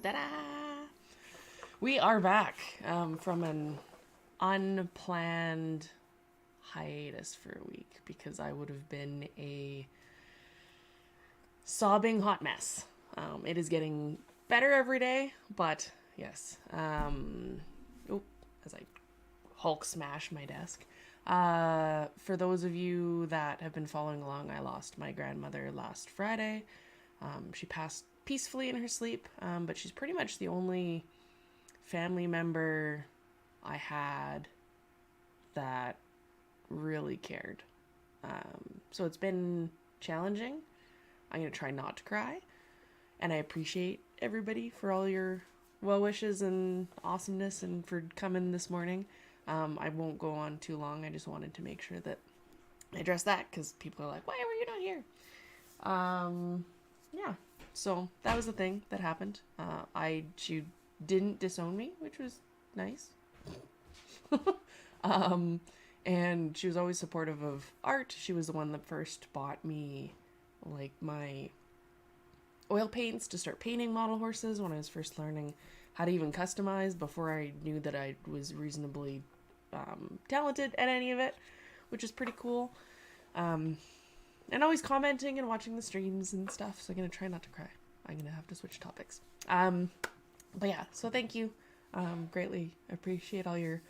Ta-da! We are back from an unplanned hiatus for a week because I would have been a sobbing hot mess. It is getting better every day, but yes. As I Hulk smash my desk. For those of you that have been following along, I lost my grandmother last Friday. She passed peacefully in her sleep, but she's pretty much the only family member I had that really cared. So it's been challenging. I'm going to try not to cry. And I appreciate everybody for all your well wishes and awesomeness and for coming this morning. I won't go on too long. I just wanted to make sure that I address that because people are like, why were you not here? Yeah. So that was the thing that happened. She didn't disown me, which was nice. And she was always supportive of art. She was the one that first bought me like my oil paints to start painting model horses when I was first learning how to even customize before I knew that I was reasonably talented at any of it, which is pretty cool. And always commenting and watching the streams and stuff, so I'm going to try not to cry. I'm going to have to switch topics. But yeah, so thank you. Greatly appreciate all your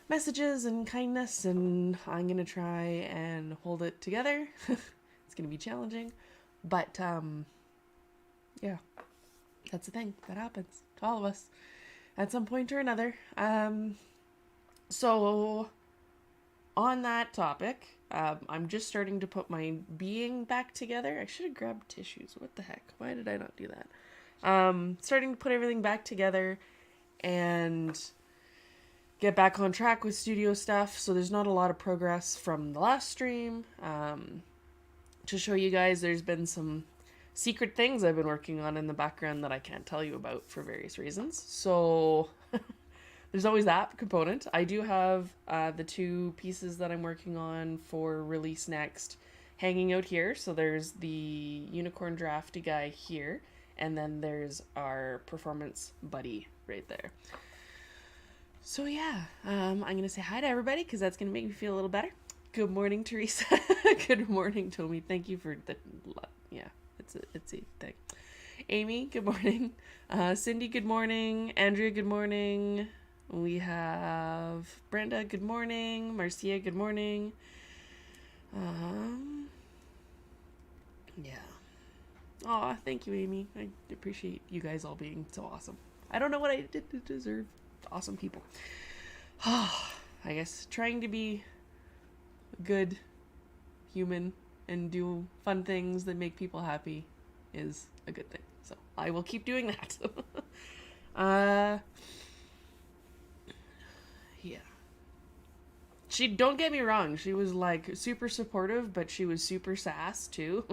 messages and kindness, and I'm going to try and hold it together. It's going to be challenging, but yeah, that's the thing that happens to all of us at some point or another. So on that topic, I'm just starting to put my being back together. I should have grabbed tissues. What the heck? Why did I not do that? Starting to put everything back together and get back on track with studio stuff. So there's not a lot of progress from the last stream. To show you guys, there's been some secret things I've been working on in the background that I can't tell you about for various reasons. So there's always that component. I do have the two pieces that I'm working on for release next hanging out here. So there's the unicorn drafty guy here, and then there's our performance buddy right there. So yeah, I'm going to say hi to everybody because that's going to make me feel a little better. Good morning, Teresa. Good morning, Tommy. Thank you for the... Yeah, it's a thing. Amy, good morning. Cindy, good morning. Andrea, good morning. We have Brenda, good morning. Marcia, good morning. Yeah. Aw, thank you, Amy. I appreciate you guys all being so awesome. I don't know what I did to deserve awesome people. I guess trying to be a good human and do fun things that make people happy is a good thing. So I will keep doing that. Yeah. She, don't get me wrong, she was like super supportive, but she was super sass too.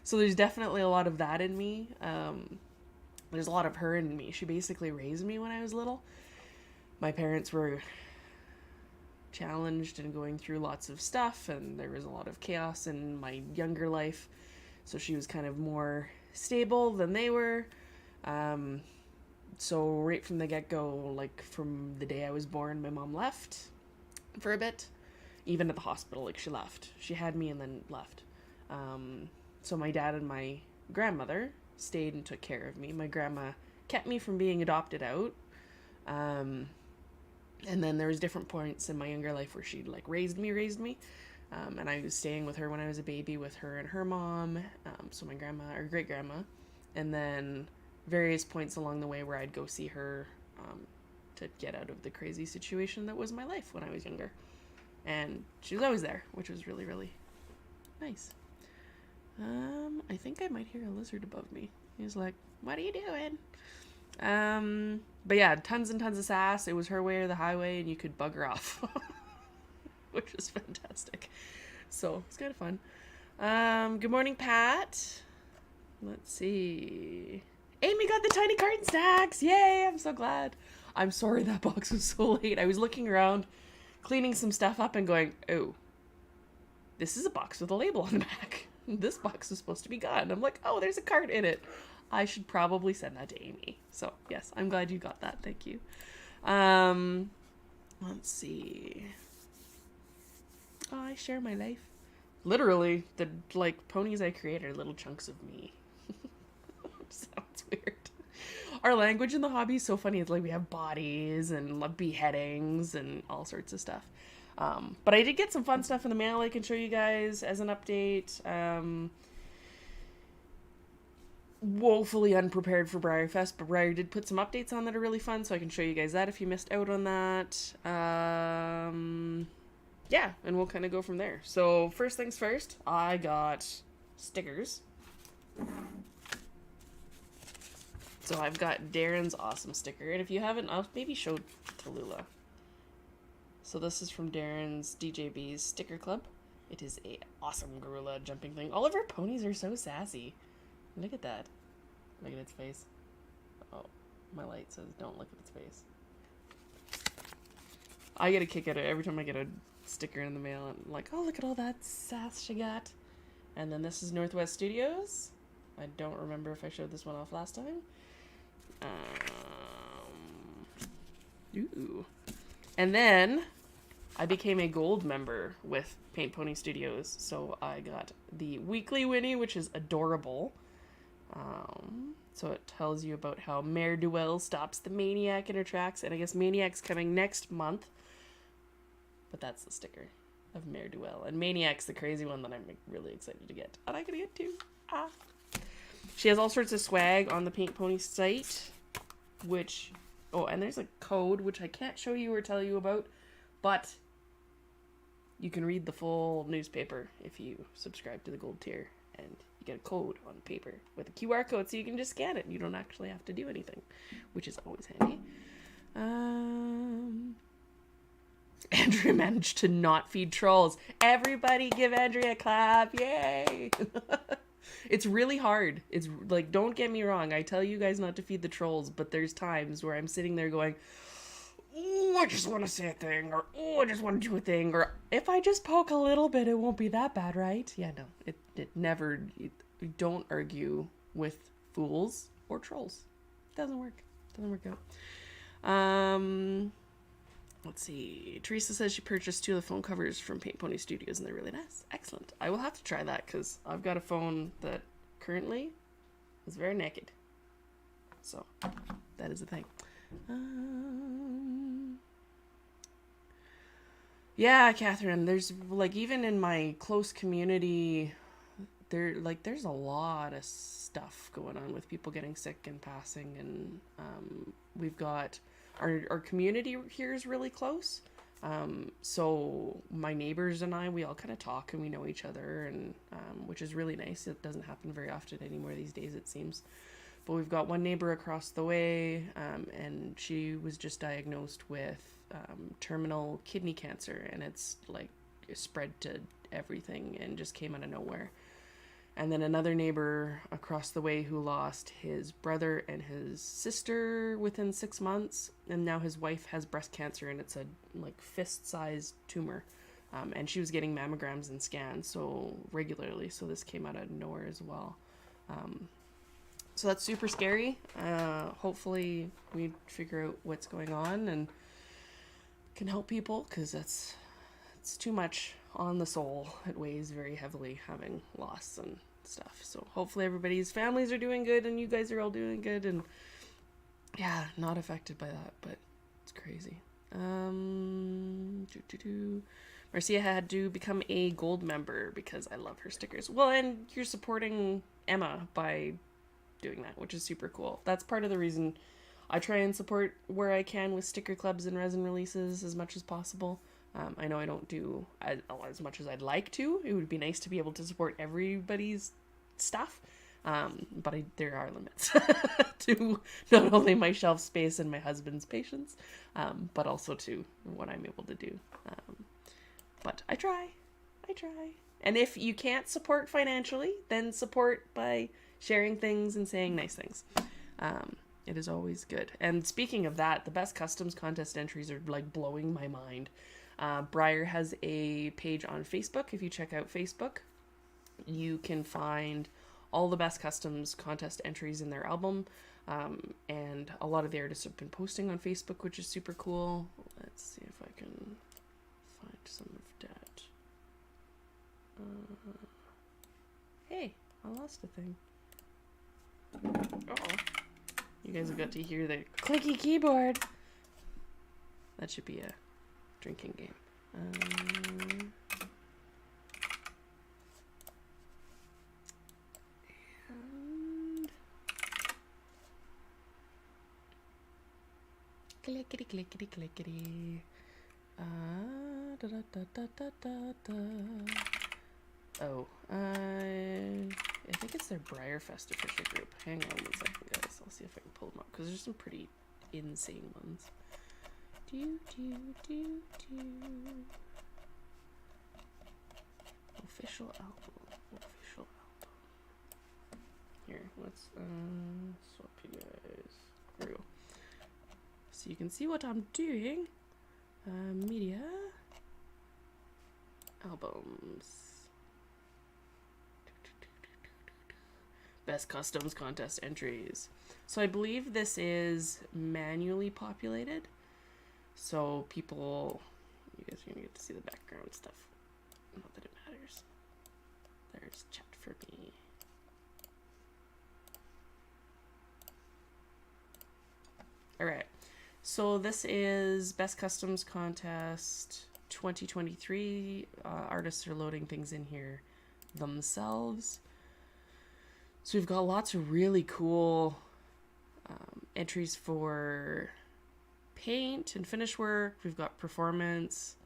So there's definitely a lot of that in me. There's a lot of her in me. She basically raised me when I was little. My parents were challenged and going through lots of stuff, and there was a lot of chaos in my younger life. So she was kind of more stable than they were. So right from the get-go, like from the day I was born, my mom left for a bit. Even at the hospital, like she left. She had me and then left. So my dad and my grandmother stayed and took care of me. My grandma kept me from being adopted out. And then there was different points in my younger life where she like raised me. And I was staying with her when I was a baby with her and her mom. So my grandma or great grandma. And then various points along the way where I'd go see her to get out of the crazy situation that was my life when I was younger. And she was always there, which was really, really nice. I think I might hear a lizard above me. He's like, "What are you doing?" But yeah, tons and tons of sass. It was her way or the highway, and you could bug her off, which was fantastic. So it's kind of fun. Good morning, Pat. Let's see. Amy got the tiny carton snacks. Yay! I'm so glad. I'm sorry that box was so late. I was looking around, cleaning some stuff up, and going, "Oh, this is a box with a label on the back. This box is supposed to be gone." I'm like, "Oh, there's a card in it. I should probably send that to Amy." So yes, I'm glad you got that. Thank you. Let's see. Oh, I share my life. Literally, the like ponies I create are little chunks of me. Sounds weird. Our language in the hobby is so funny. It's like we have bodies and beheadings and all sorts of stuff. But I did get some fun stuff in the mail I can show you guys as an update. Woefully unprepared for Briarfest, but Briar did put some updates on that are really fun, so I can show you guys that if you missed out on that. Yeah, and we'll kind of go from there. So first things first, I got stickers. So I've got Darren's awesome sticker, and if you haven't, I'll maybe show Tallulah. So this is from Darren's DJB's Sticker Club. It is a awesome gorilla jumping thing. All of our ponies are so sassy. Look at that. Look at its face. Oh, my light says don't look at its face. I get a kick out of it every time I get a sticker in the mail. I'm like, oh, look at all that sass she got. And then this is Northwest Studios. I don't remember if I showed this one off last time. Ooh. And then I became a gold member with Paint Pony Studios. So I got the Weekly Winnie, which is adorable. So it tells you about how Mayor Duell stops the Maniac in her tracks, and I guess Maniac's coming next month. But that's the sticker of Mayor Duell, and Maniac's the crazy one that I'm really excited to get, and I'm gonna get too. She has all sorts of swag on the Paint Pony site, which and there's a code which I can't show you or tell you about, but you can read the full newspaper if you subscribe to the gold tier, and you get a code on paper with a QR code, so you can just scan it and you don't actually have to do anything, which is always handy. Andrea managed to not feed trolls. Everybody give Andrea a clap. Yay! It's really hard. It's like, don't get me wrong, I tell you guys not to feed the trolls, but there's times where I'm sitting there going, "Oh, I just want to say a thing," or "Oh, I just want to do a thing," or "If I just poke a little bit, it won't be that bad, right?" Yeah, no, it never, don't argue with fools or trolls. It doesn't work. It doesn't work out. Let's see. Teresa says she purchased 2 of the phone covers from Paint Pony Studios, and they're really nice. Excellent. I will have to try that, because I've got a phone that currently is very naked. So, that is a thing. Yeah, Catherine, there's, like, even in my close community, there's a lot of stuff going on with people getting sick and passing, and we've got our community here is really close. So my neighbors and we all kind of talk, and we know each other, and which is really nice. It doesn't happen very often anymore these days, it seems. But we've got one neighbor across the way, and she was just diagnosed with terminal kidney cancer, and it's like spread to everything and just came out of nowhere. And then another neighbor across the way who lost his brother and his sister within 6 months, and now his wife has breast cancer, and it's a like fist-sized tumor, and she was getting mammograms and scans so regularly, so this came out of nowhere as well. So that's super scary. Hopefully we figure out what's going on and can help people, because it's too much on the soul. It weighs very heavily having loss, and stuff. So hopefully everybody's families are doing good and you guys are all doing good and yeah, not affected by that, but it's crazy. Marcia had to become a gold member because I love her stickers. Well, and you're supporting Emma by doing that, which is super cool. That's part of the reason I try and support where I can with sticker clubs and resin releases as much as possible. I know I don't do as much as I'd like to. It would be nice to be able to support everybody's stuff. But there are limits to not only my shelf space and my husband's patience, but also to what I'm able to do. But I try. And if you can't support financially, then support by sharing things and saying nice things. It is always good. And speaking of that, the best customs contest entries are like blowing my mind. Briar has a page on Facebook. If you check out Facebook, you can find all the best customs contest entries in their album. And a lot of the artists have been posting on Facebook, which is super cool. Let's see if I can find some of that. Hey, I lost a thing. Uh-oh. You guys have got to hear the clicky keyboard. That should be a drinking game. And clickety clickety clickety. Da, da, da, da, da, da, da. Oh, I think it's their Briarfest official group. Hang on 1 second, guys. I'll see if I can pull them up because there's some pretty insane ones. Official album. Here, let's swap you guys through so you can see what I'm doing. Media albums. Best customs contest entries. So I believe this is manually populated. So people, you guys are gonna get to see the background stuff. Not that it matters. There's chat for me. Alright. So this is Best Customs Contest 2023. Artists are loading things in here themselves. So we've got lots of really cool entries for paint and finish work. We've got performance,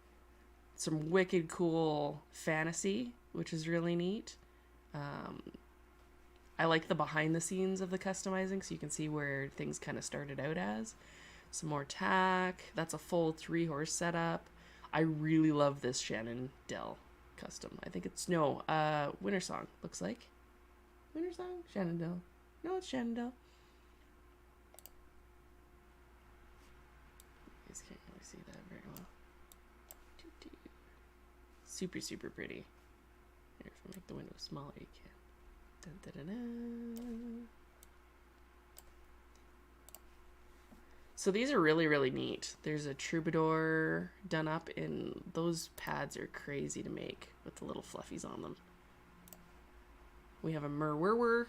some wicked cool fantasy, which is really neat. I like the behind the scenes of the customizing so you can see where things kind of started out as. Some more tack. That's a full 3-horse setup. I really love this Shannon Dell custom. I think it's, Winter Song, looks like. Winter Song? Shenandoah. No, it's Shenandoah. You guys can't really see that very well. Super, super pretty. Here, if I make the window smaller, you can. Dun, dun, dun, dun. So these are really, really neat. There's a troubadour done up in, those pads are crazy to make with the little fluffies on them. We have a Merwerwer.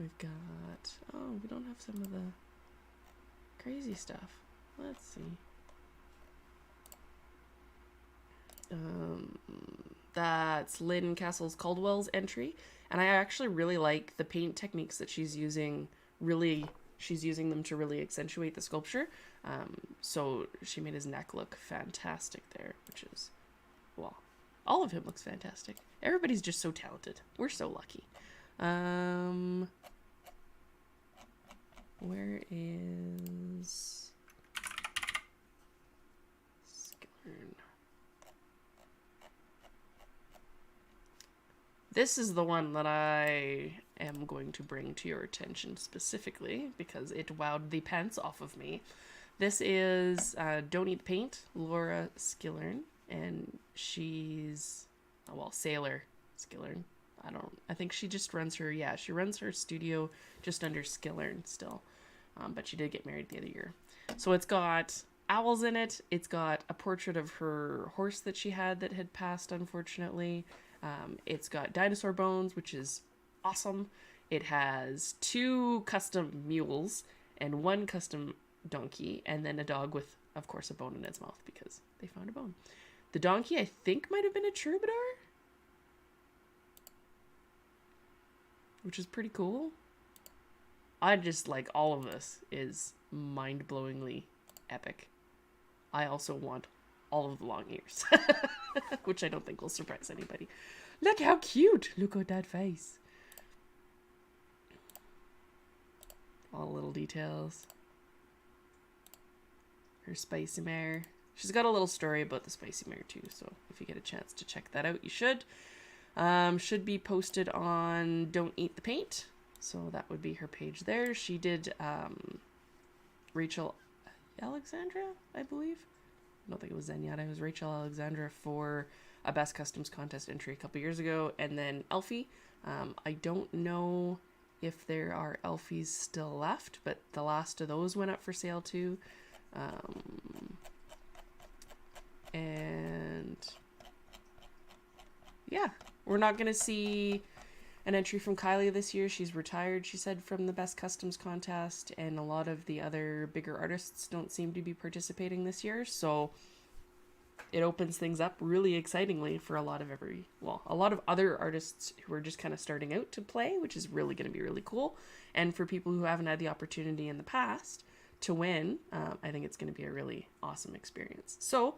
We've got, we don't have some of the crazy stuff. Let's see. That's Lynn Castles Caldwell's entry. And I actually really like the paint techniques that she's using. She's using them to really accentuate the sculpture. So she made his neck look fantastic there, which is, well, all of him looks fantastic. Everybody's just so talented. We're so lucky. Where is Skillern? This is the one that I am going to bring to your attention specifically because it wowed the pants off of me. This is Don't Eat Paint, Laura Skillern, and she's, Sailor Skillern. I think she just runs her, she runs her studio just under Skillern still. But she did get married the other year. So it's got owls in it. It's got a portrait of her horse that she had passed, unfortunately. It's got dinosaur bones, which is awesome. It has 2 custom mules and 1 custom donkey, and then a dog with, of course, a bone in its mouth because they found a bone. The donkey, I think, might have been a troubadour, which is pretty cool. I just like all of this is mind-blowingly epic. I also want all of the long ears, which I don't think will surprise anybody. Look how cute! Look at that face. All the little details. Her spicy mare. She's got a little story about the spicy mare too, so if you get a chance to check that out, you should. Should be posted on Don't Eat the Paint, so that would be her page there. She did Rachel Alexandra, I believe. I don't think it was Zenyatta, it was Rachel Alexandra for a Best Customs Contest entry a couple years ago, and then Elfie. I don't know if there are Elfies still left, but the last of those went up for sale too. And yeah, we're not going to see an entry from Kylie this year. She's retired, she said, from the Best Customs Contest, and a lot of the other bigger artists don't seem to be participating this year, so it opens things up really excitingly for a lot of other artists who are just kind of starting out to play, which is really going to be really cool. And for people who haven't had the opportunity in the past to win, I think it's going to be a really awesome experience. So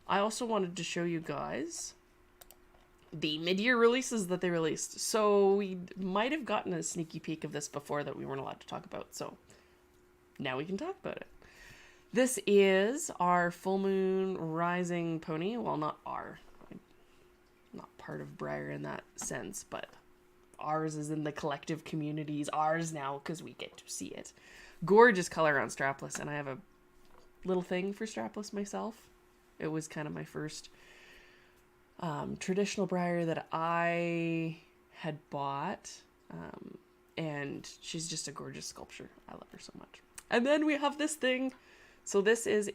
I also wanted to show you guys the mid-year releases that they released. So we might have gotten a sneaky peek of this before that we weren't allowed to talk about, so now we can talk about it. This is our Full Moon Rising pony. Well, not our. I'm not part of Breyer in that sense, but ours is in the collective community's ours now because we get to see it. Gorgeous color on strapless, and I have a little thing for strapless myself. It was kind of my first traditional Breyer that I had bought, and she's just a gorgeous sculpture. I love her so much. And then we have this thing. So this is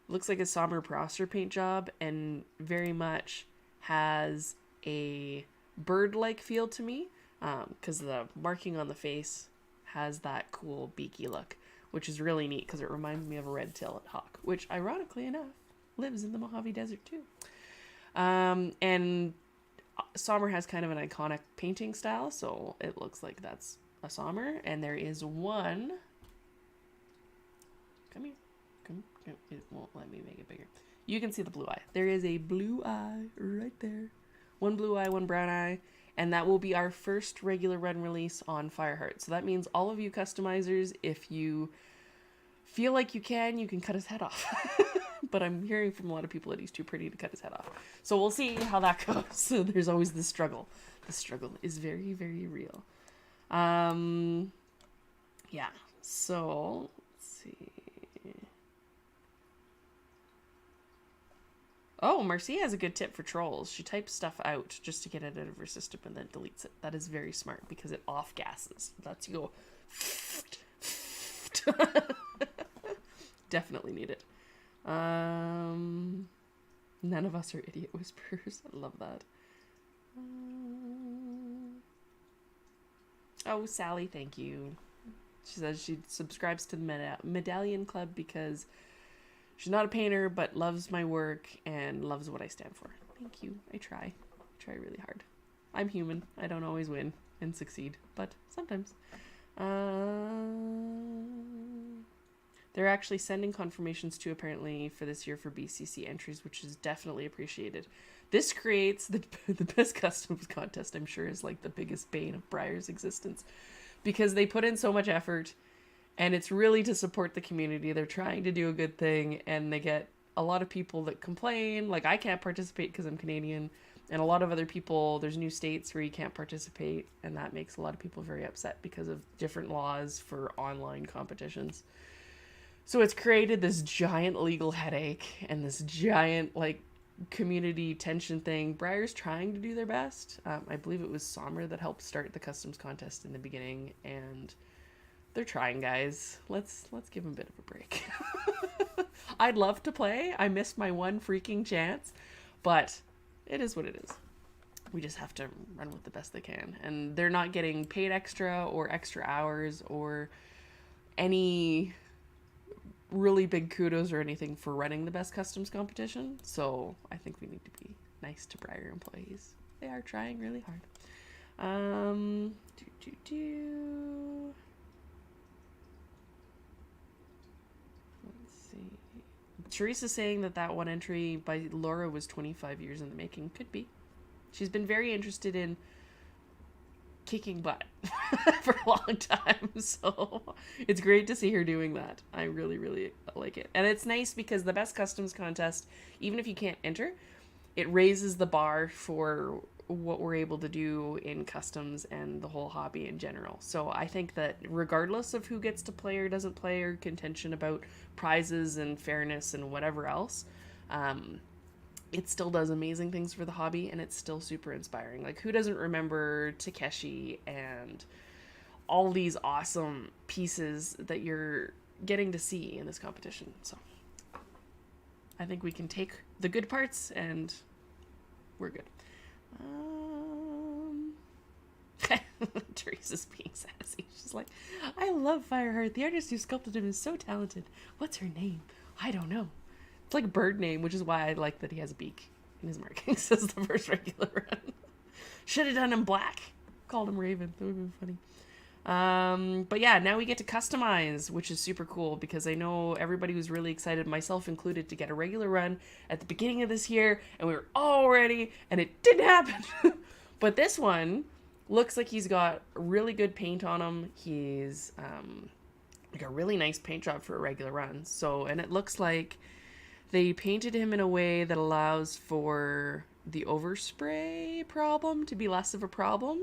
looks like a Sommer Prosser paint job, and very much has a bird-like feel to me, because the marking on the face has that cool beaky look, which is really neat because it reminds me of a red-tailed hawk, which ironically enough lives in the Mojave Desert too. And Sommer has kind of an iconic painting style, so it looks like that's a Sommer, and there is one. Come here. Come. It won't let me make it bigger. You can see the blue eye. There is a blue eye right there. One blue eye, one brown eye. And that will be our first regular run release on Fireheart. So that means all of you customizers, if you feel like you can cut his head off. But I'm hearing from a lot of people that he's too pretty to cut his head off. So we'll see how that goes. So there's always the struggle. The struggle is very, very real. Yeah. So, let's see. Oh, Marcia has a good tip for trolls. She types stuff out just to get it out of her system and then deletes it. That is very smart because it off gases. That's you go. Definitely need it. None of us are idiot whisperers. I love that. Oh, Sally, thank you. She says she subscribes to the Medallion Club because she's not a painter, but loves my work and loves what I stand for. Thank you. I try really hard. I'm human. I don't always win and succeed, but sometimes. They're actually sending confirmations too, apparently, for this year for BCC entries, which is definitely appreciated. This creates the Best Customs Contest, I'm sure, is like the biggest bane of Breyer's existence, because they put in so much effort. And it's really to support the community. They're trying to do a good thing, and they get a lot of people that complain. Like, I can't participate because I'm Canadian, and a lot of other people, there's new states where you can't participate, and that makes a lot of people very upset because of different laws for online competitions. So it's created this giant legal headache and this giant, like, community tension thing. Breyer's trying to do their best. I believe it was Sommer that helped start the customs contest in the beginning, and they're trying, guys. Let's give them a bit of a break. I'd love to play. I missed my one freaking chance, but it is what it is. We just have to run with the best they can. And they're not getting paid extra or extra hours or any really big kudos or anything for running the best customs competition. So I think we need to be nice to Briar employees. They are trying really hard. Let's see. Teresa's saying that one entry by Laura was 25 years in the making. Could be. She's been very interested in kicking butt for a long time, so it's great to see her doing that. I really, really like it. And it's nice because the best customs contest, even if you can't enter, it raises the bar for what we're able to do in customs and the whole hobby in general. So I think that regardless of who gets to play or doesn't play, or contention about prizes and fairness and whatever else, it still does amazing things for the hobby, and it's still super inspiring. Like, who doesn't remember Takeshi and all these awesome pieces that you're getting to see in this competition? So I think we can take the good parts and we're good. Teresa's being sassy. She's like, I love Fireheart. The artist who sculpted him is so talented. What's her name? I don't know. It's like bird name, which is why I like that he has a beak in his markings as the first regular run. Should have done him black. Called him Raven. That would have been funny. But yeah, now we get to customize, which is super cool because I know everybody was really excited, myself included, to get a regular run at the beginning of this year, and we were all ready, and it didn't happen. But this one looks like he's got really good paint on him. He's like a really nice paint job for a regular run. So, and it looks like they painted him in a way that allows for the overspray problem to be less of a problem,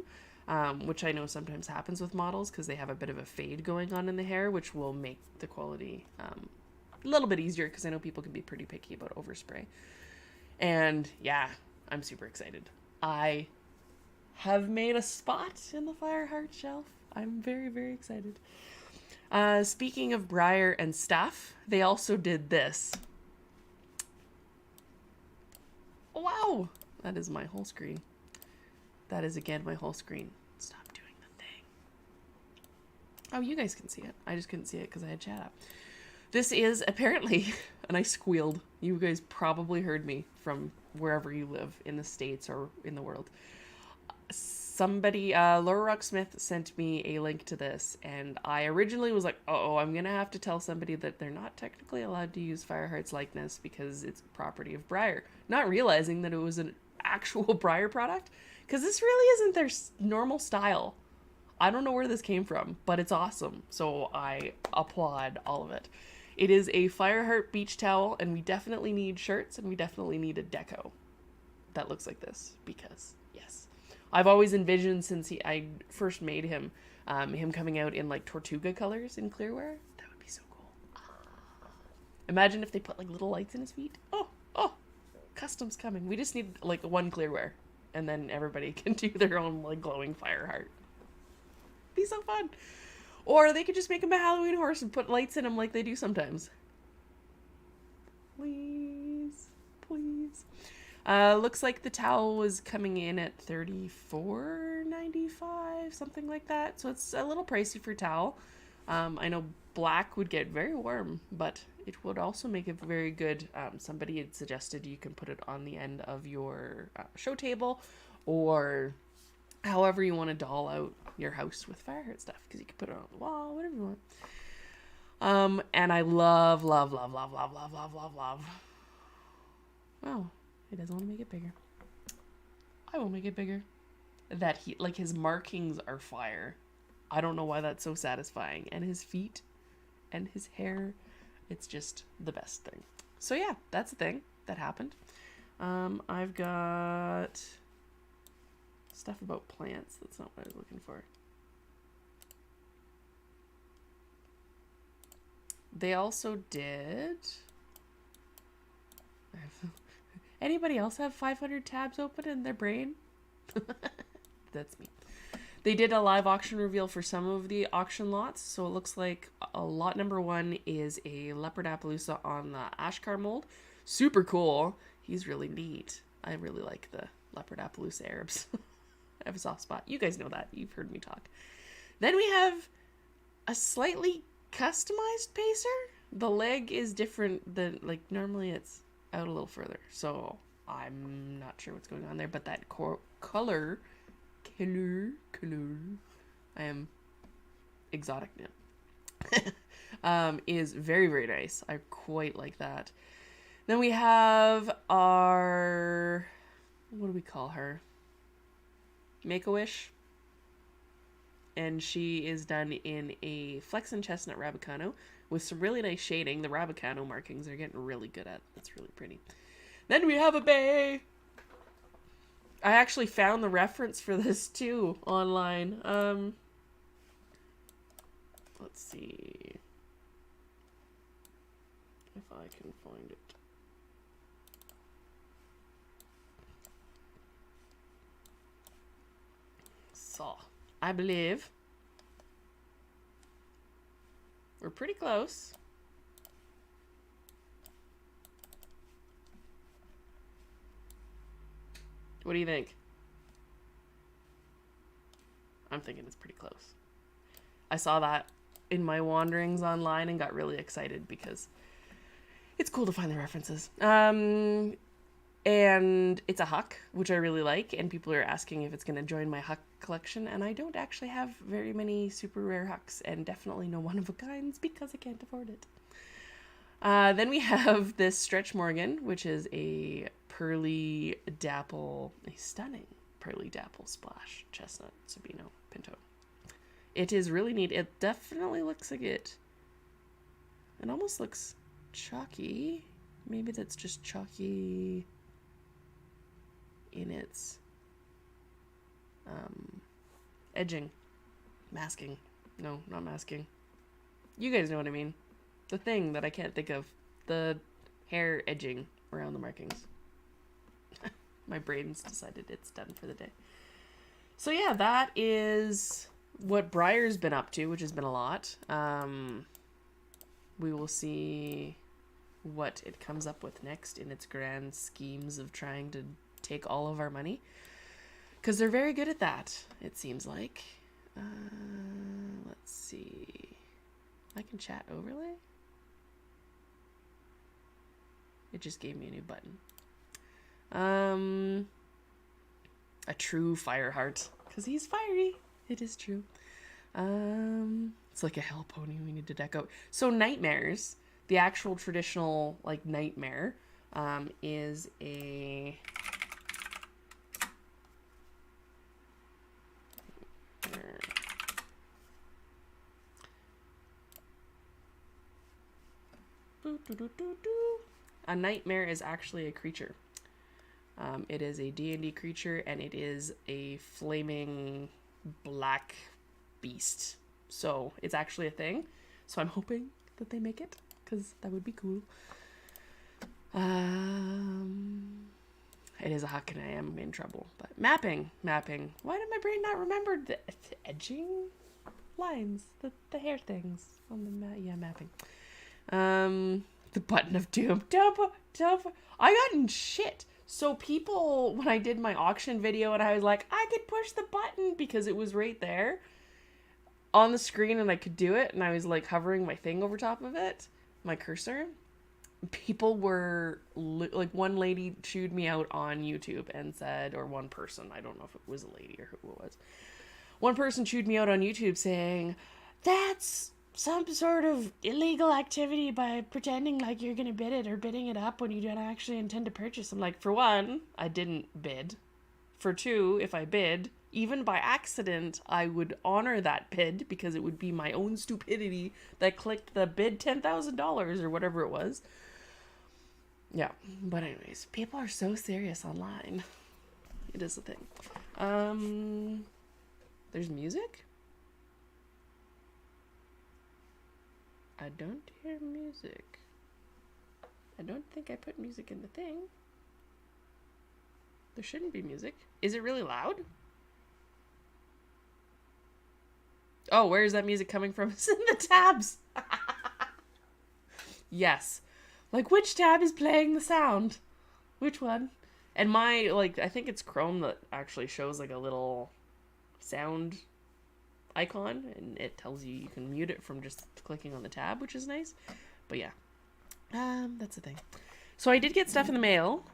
which I know sometimes happens with models because they have a bit of a fade going on in the hair, which will make the quality a little bit easier because I know people can be pretty picky about overspray. And yeah, I'm super excited. I have made a spot in the Fireheart shelf. I'm very, very excited. Speaking of Briar and stuff, they also did this. Wow, that is my whole screen. That is again my whole screen. Stop doing the thing. Oh, you guys can see it. I just couldn't see it because I had chat up. This is apparently, and I squealed. You guys probably heard me from wherever you live in the States or in the world. Somebody, Laura Rocksmith sent me a link to this, and I originally was like, I'm gonna have to tell somebody that they're not technically allowed to use Fireheart's likeness because it's property of Briar. Not realizing that it was an actual Briar product, because this really isn't their normal style. I don't know where this came from, but it's awesome, so I applaud all of it. It is a Fireheart beach towel, and we definitely need shirts, and we definitely need a deco that looks like this, because yes. I've always envisioned since I first made him, him coming out in like Tortuga colors in clearwear. That would be so cool. Imagine if they put like little lights in his feet. Oh, custom's coming. We just need like one clearwear, and then everybody can do their own like glowing Fireheart. Be so fun. Or they could just make him a Halloween horse and put lights in him like they do sometimes. Please, please. Looks like the towel was coming in at $34.95, something like that. So it's a little pricey for towel. I know black would get very warm, but it would also make it very good. Somebody had suggested you can put it on the end of your show table, or however you want to doll out your house with Fireheart stuff, because you can put it on the wall, whatever you want. And I love. Oh. He doesn't want to make it bigger. I will make it bigger. That he, like, his markings are fire. I don't know why that's so satisfying. And his feet and his hair, it's just the best thing. So yeah, that's the thing that happened. I've got stuff about plants. That's not what I was looking for. They also did... Anybody else have 500 tabs open in their brain? That's me. They did a live auction reveal for some of the auction lots. So it looks like lot number 1 is a Leopard Appaloosa on the Ashkar mold. Super cool. He's really neat. I really like Leopard Arabs. I have a soft spot. You guys know that. You've heard me talk. Then we have a slightly customized pacer. The leg is different than, like, normally it's out a little further. So I'm not sure what's going on there, but that color, I am exotic now, is very, very nice. I quite like that. Then we have our, what do we call her? Make-A-Wish. And she is done in a Flex and Chestnut Rabicano with some really nice shading. The Rabicano markings are getting really good at. It's really pretty. Then we have a bay. I actually found the reference for this too online. Let's see if I can find it. So, I believe we're pretty close. What do you think? I'm thinking it's pretty close. I saw that in my wanderings online and got really excited because it's cool to find the references. And it's a Huck, which I really like, and people are asking if it's going to join my Huck collection, and I don't actually have very many super rare Hucks, and definitely no one-of-a-kinds because I can't afford it. Then we have this Stretch Morgan, which is a pearly dapple, a stunning pearly dapple splash chestnut Sabino Pinto. It is really neat. It definitely looks like it almost looks chalky. Maybe that's just chalky in its edging. Masking. No, not masking. You guys know what I mean. The thing that I can't think of. The hair edging around the markings. My brain's decided it's done for the day. So yeah, that is what Briar's been up to, which has been a lot. We will see what it comes up with next in its grand schemes of trying to take all of our money, because they're very good at that, it seems like. Let's see. I can chat overlay. It just gave me a new button. A true Fireheart, because he's fiery. It is true. It's like a hell pony we need to deck out. So Nightmares, the actual traditional like nightmare, is a a nightmare is actually a creature. It is a D&D creature, and it is a flaming black beast. So it's actually a thing. So I'm hoping that they make it, because that would be cool. It is a Huck, and I am in trouble. But mapping. Why did my brain not remember the edging lines, the hair things on the mapping. The button of doom. I got in shit. So people, when I did my auction video and I was like, I could push the button because it was right there on the screen and I could do it, and I was like hovering my thing over top of it, my cursor. People were like, one lady chewed me out on YouTube and said, or one person, I don't know if it was a lady or who it was. One person chewed me out on YouTube saying, that's some sort of illegal activity by pretending like you're going to bid it or bidding it up when you don't actually intend to purchase. I'm like, for one, I didn't bid. For two, if I bid, even by accident, I would honor that bid because it would be my own stupidity that clicked the bid $10,000 or whatever it was. Yeah, but anyways, people are so serious online. It is a thing. There's music? I don't hear music. I don't think I put music in the thing. There shouldn't be music. Is it really loud? Oh, where is that music coming from? It's in the tabs. Yes. Like, which tab is playing the sound? Which one? And my, like, I think it's Chrome that actually shows like a little sound icon, and it tells you you can mute it from just clicking on the tab, which is nice. But yeah, that's the thing. So I did get stuff in the mail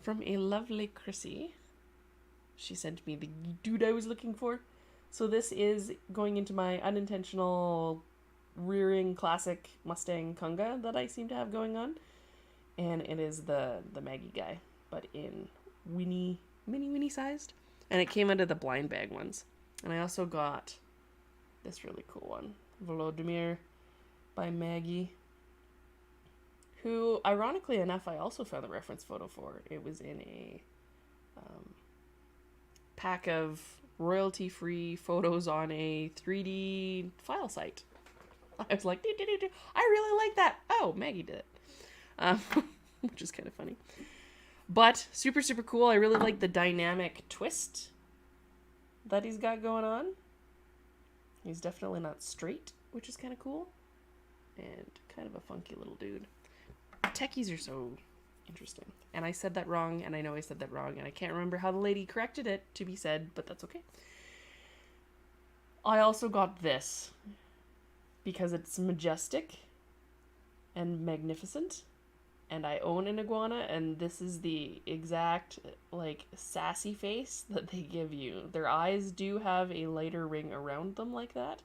from a lovely Chrissy. She sent me the dude I was looking for. So this is going into my unintentional rearing classic Mustang Kunga that I seem to have going on. And it is the Maggie guy, but in mini sized. And it came out of the blind bag ones. And I also got this really cool one, Volodymyr by Maggie, who, ironically enough, I also found the reference photo for. It was in a pack of royalty-free photos on a 3D file site. I was like, I really like that. Oh, Maggie did it. Which is kind of funny. But super, super cool. I really like the dynamic twist that he's got going on. He's definitely not straight, which is kind of cool. And kind of a funky little dude. Techies are so interesting. And I said that wrong, and I know I said that wrong, and I can't remember how the lady corrected it to be said, but that's okay. I also got this because it's majestic and magnificent, and I own an iguana, and this is the exact, like, sassy face that they give you. Their eyes do have a lighter ring around them like that,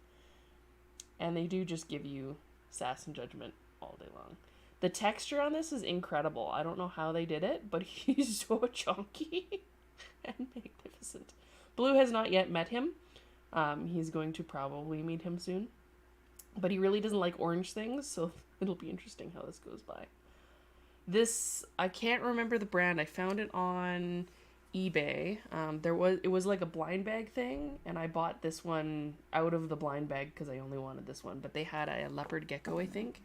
and they do just give you sass and judgment all day long. The texture on this is incredible. I don't know how they did it, but he's so chunky and magnificent. Blue has not yet met him. He's going to probably meet him soon. But he really doesn't like orange things, so it'll be interesting how this goes by. This, I can't remember the brand. I found it on eBay. It was like a blind bag thing, and I bought this one out of the blind bag because I only wanted this one. But they had a leopard gecko, I think,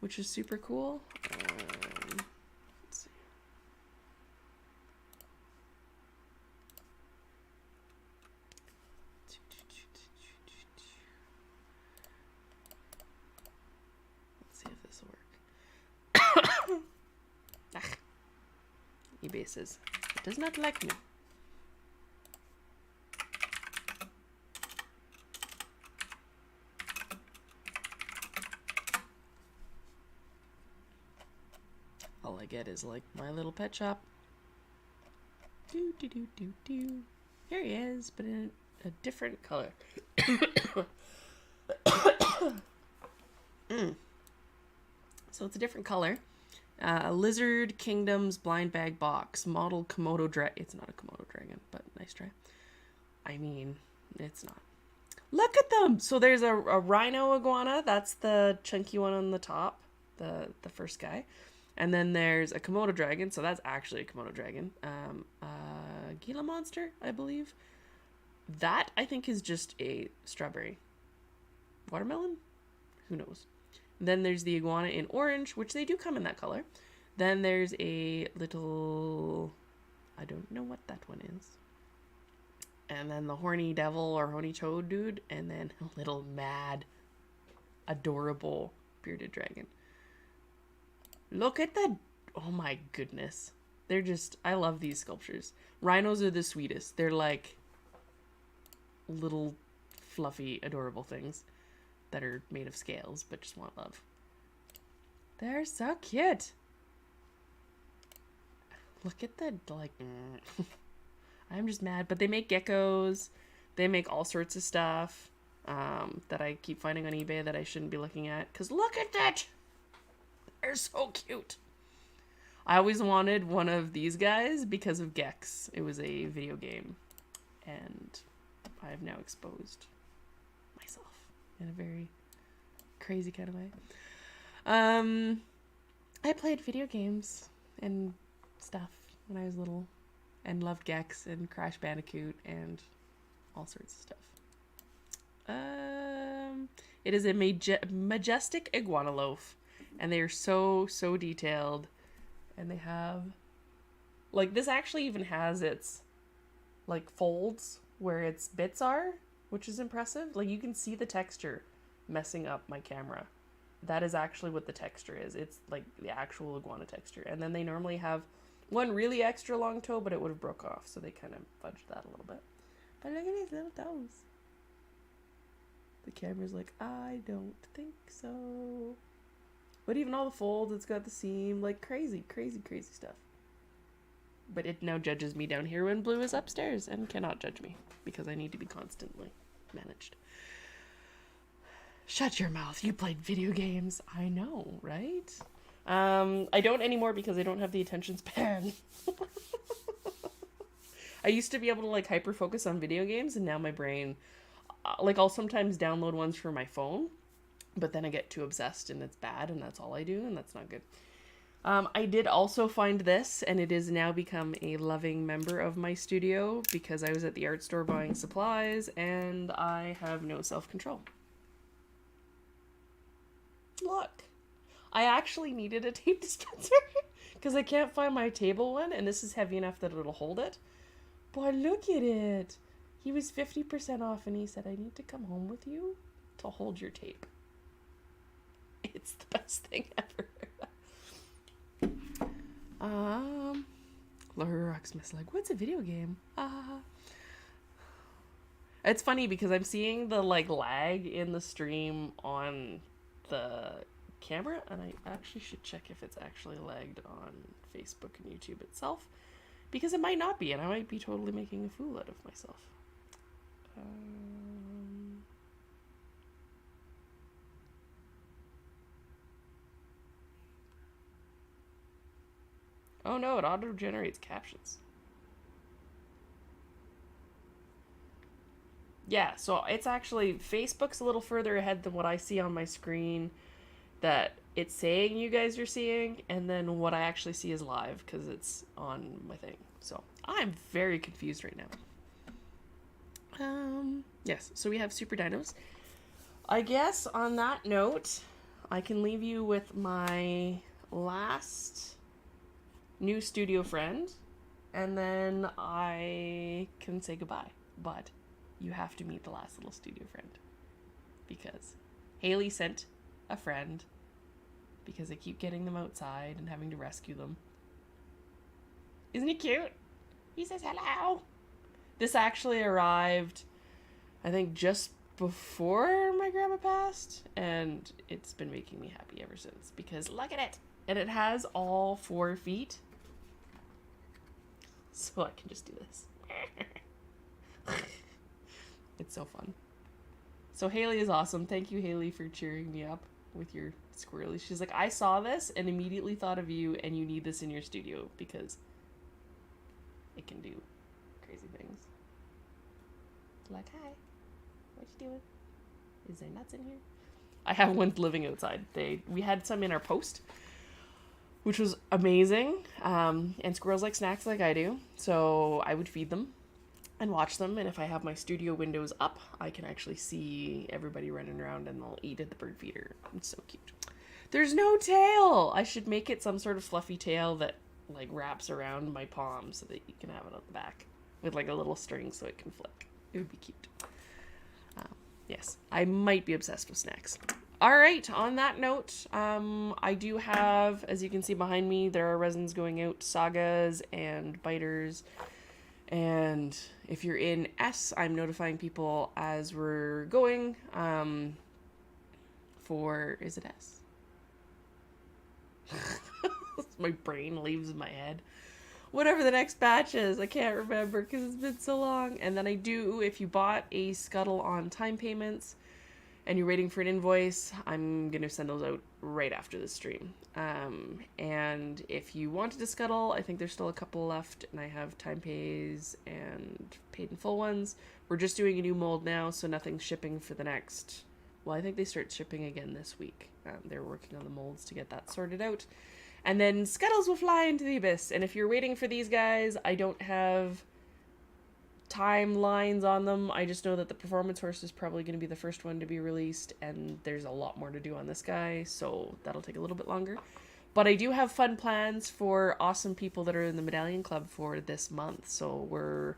which is super cool. Let's see. Let's see if this will work. eBay says it does not like me. All I get is like My Little Pet Shop. Do. Here he is, but in a different color. So it's a different color. Lizard Kingdom's blind bag box. Model Komodo dragon. It's not a Komodo dragon, but nice try. I mean, it's not. Look at them! So there's a rhino iguana. That's the chunky one on the top. The first guy. And then there's a Komodo dragon. So that's actually a Komodo dragon. Gila monster, I believe. That, I think, is just a strawberry. Watermelon? Who knows? Then there's the iguana in orange, which they do come in that color. Then there's a little... I don't know what that one is. And then the horny devil or horny toad dude. And then a little mad, adorable bearded dragon. Look at that. Oh my goodness. They're just... I love these sculptures. Rhinos are the sweetest. They're like little fluffy, adorable things that are made of scales but just want love. They're so cute. Look at the, like... I'm just mad. But they make geckos. They make all sorts of stuff that I keep finding on eBay that I shouldn't be looking at. Because look at that! They're so cute. I always wanted one of these guys because of Gex. It was a video game. And I have now exposed myself in a very crazy kind of way. I played video games and stuff when I was little. And loved Gex and Crash Bandicoot and all sorts of stuff. It is a majestic iguana loaf. And they are so, so detailed. And they have... Like, this actually even has its, like, folds where its bits are, which is impressive. Like, you can see the texture messing up my camera. That is actually what the texture is. It's, like, the actual iguana texture. And then they normally have One really extra long toe, but it would have broke off, so they kind of fudged that a little bit. But look at his little toes. The camera's like, I don't think so. But even all the folds, it's got the seam, like crazy, crazy, crazy stuff. But it now judges me down here when Blue is upstairs and cannot judge me because I need to be constantly managed. Shut your mouth. You played video games. I know, right? I don't anymore because I don't have the attention span. I used to be able to like hyper focus on video games, and now my brain, like I'll sometimes download ones for my phone, but then I get too obsessed and it's bad, and that's all I do, and that's not good. I did also find this, and it has now become a loving member of my studio because I was at the art store buying supplies, and I have no self-control. Look. I actually needed a tape dispenser because I can't find my table one, and this is heavy enough that it'll hold it. Boy, look at it. He was 50% off, and he said, I need to come home with you to hold your tape. It's the best thing ever. Laura Rocksmith's like, what's a video game? It's funny because I'm seeing the like lag in the stream on the camera, and I actually should check if it's actually lagged on Facebook and YouTube itself, because it might not be, and I might be totally making a fool out of myself. Oh no, it auto-generates captions. Yeah, so it's actually, Facebook's a little further ahead than what I see on my screen that it's saying you guys are seeing, and then what I actually see is live because it's on my thing. So I'm very confused right now. Yes, so we have Super Dinos. I guess on that note, I can leave you with my last new studio friend, and then I can say goodbye. But you have to meet the last little studio friend, because Haley sent a friend because I keep getting them outside and having to rescue them. Isn't he cute? He says hello. This actually arrived, I think, just before my grandma passed, and it's been making me happy ever since, because look at it. And it has all 4 feet. So I can just do this. It's so fun. So Haley is awesome. Thank you, Haley, for cheering me up with your squirrely. She's like, I saw this and immediately thought of you, and you need this in your studio because it can do crazy things. Like, hi, what you doing? Is there nuts in here? I have one living outside. We had some in our post, which was amazing. And squirrels like snacks like I do, so I would feed them and watch them, and if I have my studio windows up, I can actually see everybody running around, and they'll eat at the bird feeder. It's so cute. There's no tail! I should make it some sort of fluffy tail that like wraps around my palm so that you can have it on the back with like a little string so it can flick. It would be cute. Yes, I might be obsessed with snacks. Alright, on that note, I do have, as you can see behind me, there are resins going out, Sagas and Biters. And if you're in S, I'm notifying people as we're going, is it S? My brain leaves my head. Whatever the next batch is, I can't remember because it's been so long. And then I do, if you bought a Scuttle on time payments and you're waiting for an invoice, I'm going to send those out right after the stream. And if you wanted a Scuttle, I think there's still a couple left, and I have time pays and paid in full ones. We're just doing a new mold now, so nothing's shipping for the next, well, I think they start shipping again this week. They're working on the molds to get that sorted out. And then Scuttles will fly into the abyss. And if you're waiting for these guys, I don't have timelines on them. I just know that the Performance Horse is probably going to be the first one to be released, and there's a lot more to do on this guy, so that'll take a little bit longer. But I do have fun plans for awesome people that are in the Medallion Club for this month. So we're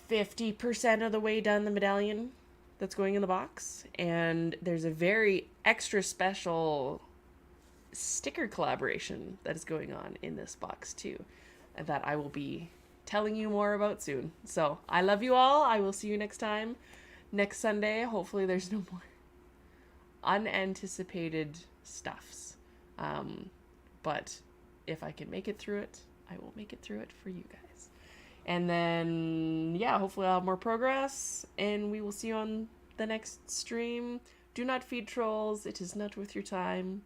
50% of the way done the medallion that's going in the box, and there's a very extra special sticker collaboration that is going on in this box too, that I will be telling you more about soon. So I love you all. I will see you next time, next Sunday. Hopefully there's no more unanticipated stuffs. But if I can make it through it, I will make it through it for you guys. And then, yeah, hopefully I'll have more progress, and we will see you on the next stream. Do not feed trolls. It is not worth your time.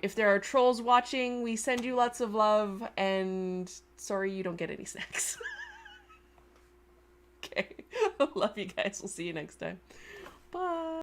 If there are trolls watching, we send you lots of love, and sorry you don't get any snacks. Okay. Love you guys. We'll see you next time. Bye.